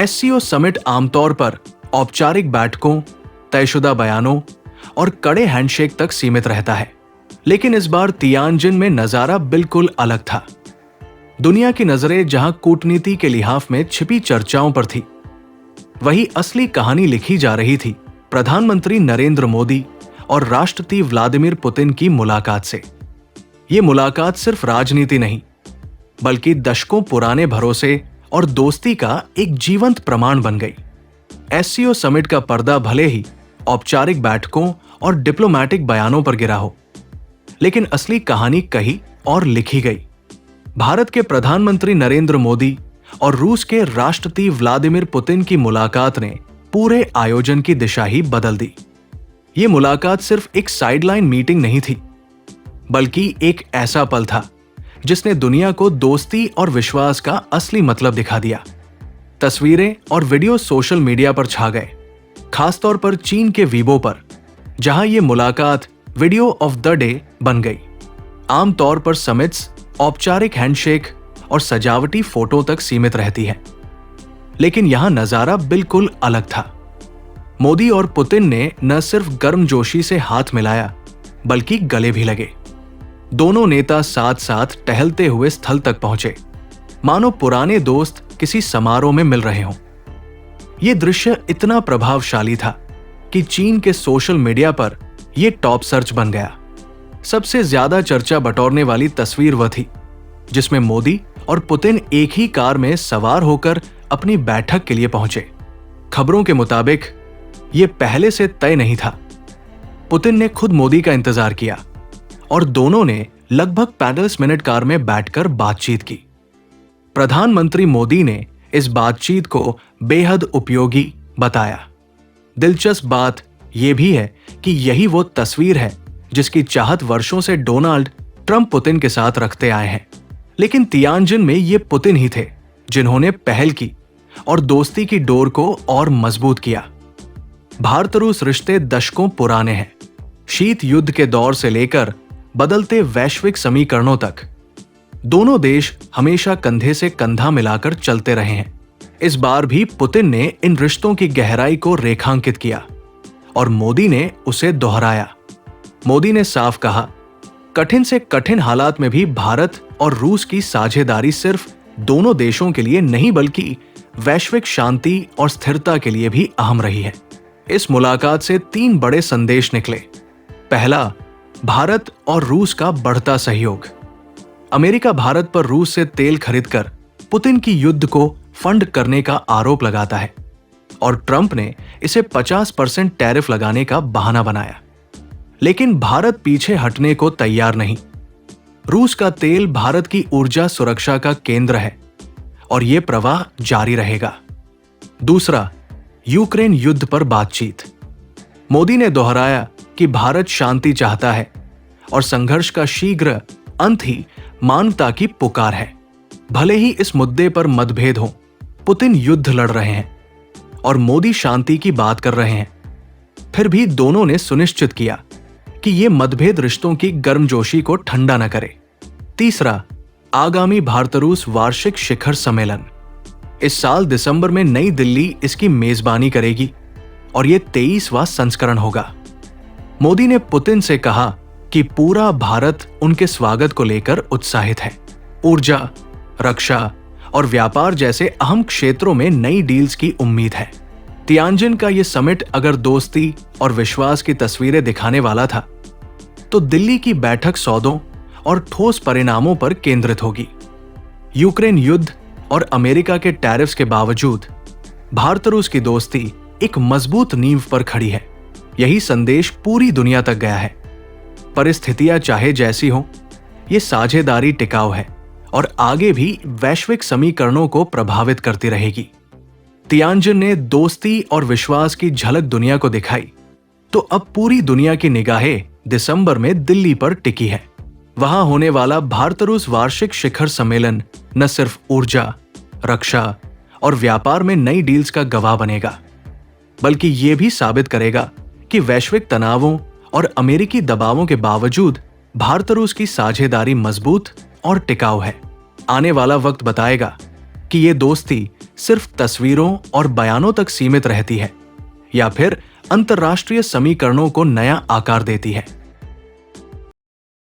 SCO summit आमतौर पर औपचारिक बैठकों, तयशुदा बयानों और कड़े हैंडशेक तक सीमित रहता है, लेकिन इस बार तियानजिन में नजारा बिल्कुल अलग था। दुनिया की नजरें जहां कूटनीति के लिहाफ में छिपी चर्चाओं पर थी, वही असली कहानी लिखी जा रही थी प्रधानमंत्री नरेंद्र मोदी और राष्ट्रपति व्लादिमीर पुतिन की मुलाकात से। ये मुलाकात सिर्फ राजनीति नहीं, बल्कि दशकों पुराने भरोसे और दोस्ती का एक जीवंत प्रमाण बन गई। एससीओ समिट का पर्दा भले ही औपचारिक बैठकों और डिप्लोमैटिक बयानों पर गिरा हो, लेकिन असली कहानी कही और लिखी गई। भारत के प्रधानमंत्री नरेंद्र मोदी और रूस के राष्ट्रपति व्लादिमीर पुतिन की मुलाकात ने पूरे आयोजन की दिशा ही बदल दी। ये मुलाकात सिर्फ एक साइडलाइन मीटिंग नहीं थी, बल्कि एक ऐसा पल था जिसने दुनिया को दोस्ती और विश्वास का असली मतलब दिखा दिया। तस्वीरें और वीडियो सोशल मीडिया पर छा गए, खासतौर पर चीन के वीबो पर, जहां ये मुलाकात वीडियो ऑफ द डे बन गई। आमतौर पर समिट्स औपचारिक हैंडशेक और सजावटी फोटो तक सीमित रहती है, लेकिन यहां नजारा बिल्कुल अलग था। मोदी और पुतिन ने न सिर्फ गर्मजोशी से हाथ मिलाया, बल्कि गले भी लगे। दोनों नेता साथ साथ टहलते हुए स्थल तक पहुंचे, मानो पुराने दोस्त किसी समारोह में मिल रहे हों। यह दृश्य इतना प्रभावशाली था कि चीन के सोशल मीडिया पर यह टॉप सर्च बन गया। सबसे ज्यादा चर्चा बटोरने वाली तस्वीर वह थी जिसमें मोदी और पुतिन एक ही कार में सवार होकर अपनी बैठक के लिए पहुंचे। खबरों के मुताबिक यह पहले से तय नहीं था। पुतिन ने खुद मोदी का इंतजार किया और दोनों ने लगभग 45 मिनट कार में बैठकर बातचीत की। प्रधानमंत्री मोदी ने इस बातचीत को बेहद उपयोगी बताया। दिलचस्प बात यह भी है कि यही वो तस्वीर है जिसकी चाहत वर्षों से डोनाल्ड ट्रंप पुतिन के साथ रखते आए हैं। लेकिन तियानजिन में ये पुतिन ही थे जिन्होंने पहल की और दोस्ती की डोर को और मजबूत किया। भारत रूस रिश्ते दशकों पुराने हैं। शीत युद्ध के दौर से लेकर बदलते वैश्विक समीकरणों तक दोनों देश हमेशा कंधे से कंधा मिलाकर चलते रहे हैं। इस बार भी पुतिन ने इन रिश्तों की गहराई को रेखांकित किया और मोदी ने उसे दोहराया। मोदी ने साफ कहा, कठिन से कठिन हालात में भी भारत और रूस की साझेदारी सिर्फ दोनों देशों के लिए नहीं, बल्कि वैश्विक शांति और स्थिरता के लिए भी अहम रही है। इस मुलाकात से 3 बड़े संदेश निकले। पहला, भारत और रूस का बढ़ता सहयोग। अमेरिका भारत पर रूस से तेल खरीदकर पुतिन की युद्ध को फंड करने का आरोप लगाता है और ट्रंप ने इसे 50% टैरिफ लगाने का बहाना बनाया। लेकिन भारत पीछे हटने को तैयार नहीं। रूस का तेल भारत की ऊर्जा सुरक्षा का केंद्र है और यह प्रवाह जारी रहेगा। दूसरा, यूक्रेन युद्ध पर बातचीत। मोदी ने दोहराया कि भारत शांति चाहता है और संघर्ष का शीघ्र अंत ही मानवता की पुकार है। भले ही इस मुद्दे पर मतभेद हो, पुतिन युद्ध लड़ रहे हैं और मोदी शांति की बात कर रहे हैं, फिर भी दोनों ने सुनिश्चित किया कि ये मतभेद रिश्तों की गर्मजोशी को ठंडा न करे। तीसरा, आगामी भारत रूस वार्षिक शिखर सम्मेलन। इस साल दिसंबर में नई दिल्ली इसकी मेजबानी करेगी और यह 23वां संस्करण होगा। मोदी ने पुतिन से कहा कि पूरा भारत उनके स्वागत को लेकर उत्साहित है। ऊर्जा, रक्षा और व्यापार जैसे अहम क्षेत्रों में नई डील्स की उम्मीद है। तियानजिन का यह समिट अगर दोस्ती और विश्वास की तस्वीरें दिखाने वाला था, तो दिल्ली की बैठक सौदों और ठोस परिणामों पर केंद्रित होगी। यूक्रेन युद्ध और अमेरिका के टैरिफ्स के बावजूद भारत रूस की दोस्ती एक मजबूत नींव पर खड़ी है। यही संदेश पूरी दुनिया तक गया है। परिस्थितियां चाहे जैसी हों, ये साझेदारी टिकाऊ है और आगे भी वैश्विक समीकरणों को प्रभावित करती रहेगी। तियानजिन ने दोस्ती और विश्वास की झलक दुनिया को दिखाई, तो अब पूरी दुनिया की निगाहें दिसंबर में दिल्ली पर टिकी है। वहां होने वाला भारत रूस वार्षिक शिखर सम्मेलन न सिर्फ ऊर्जा, रक्षा और व्यापार में नई डील्स का गवाह बनेगा, बल्कि ये भी साबित करेगा कि वैश्विक तनावों और अमेरिकी दबावों के बावजूद भारत रूस की साझेदारी मजबूत और टिकाऊ है। आने वाला वक्त बताएगा कि ये दोस्ती सिर्फ तस्वीरों और बयानों तक सीमित रहती है या फिर अंतर्राष्ट्रीय समीकरणों को नया आकार देती है।